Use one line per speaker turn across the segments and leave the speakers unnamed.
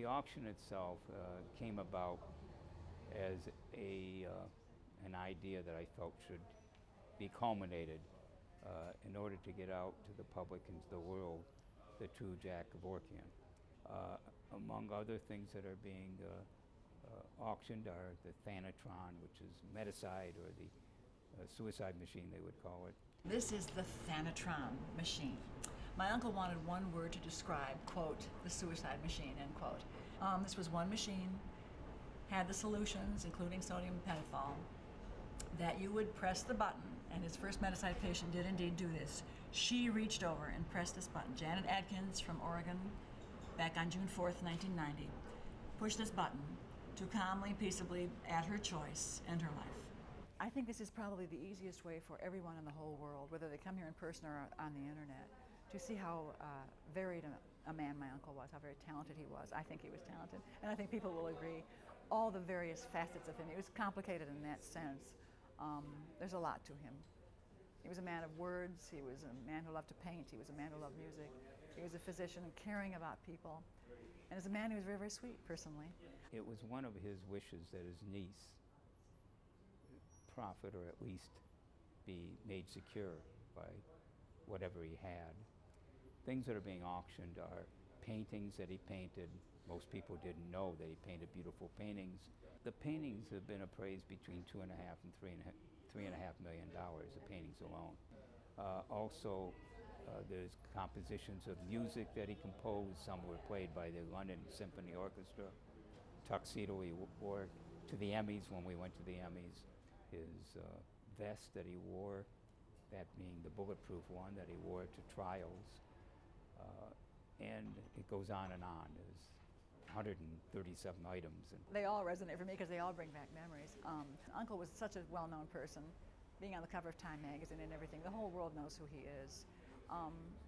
The auction itself came about as an idea that I felt should be culminated in order to get out to the public and to the world the true Jack Kevorkian. Among other things that are being auctioned are the Thanatron, which is medicide, or the suicide machine they would call it.
This is the Thanatron machine. My uncle wanted one word to describe, quote, the suicide machine, end quote. This was one machine, had the solutions, including sodium pentathol, that you would press the button, and his first medicide patient did indeed do this. She reached over and pressed this button. Janet Atkins from Oregon, back on June 4th, 1990, pushed this button to calmly, peaceably, at her choice, end her life. I think this is probably the easiest way for everyone in the whole world, whether they come here in person or on the internet, to see how varied a man my uncle was, how very talented he was. I think he was talented, and I think people will agree. All the various facets of him. He was complicated in that sense. There's a lot to him. He was a man of words. He was a man who loved to paint. He was a man who loved music. He was a physician caring about people. And as a man, he was very, very sweet, personally.
It was one of his wishes that his niece profit, or at least be made secure by whatever he had. Things that are being auctioned are paintings that he painted. Most people didn't know that he painted beautiful paintings. The paintings have been appraised between $2.5 and $3.5 million, the paintings alone. Also, there's compositions of music that he composed. Some were played by the London Symphony Orchestra. Tuxedo he wore to the Emmys when we went to the Emmys. His vest that he wore, that being the bulletproof one that he wore to trials. And it goes on and on. There's 137 items.
They all resonate for me because they all bring back memories. Uncle was such a well-known person, being on the cover of Time magazine and everything. The whole world knows who he is.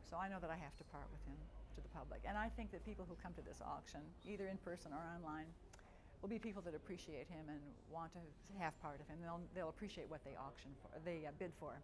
So I know that I have to part with him to the public. And I think that people who come to this auction, either in person or online, will be people that appreciate him and want to have part of him. They'll appreciate what they auction for, they bid for.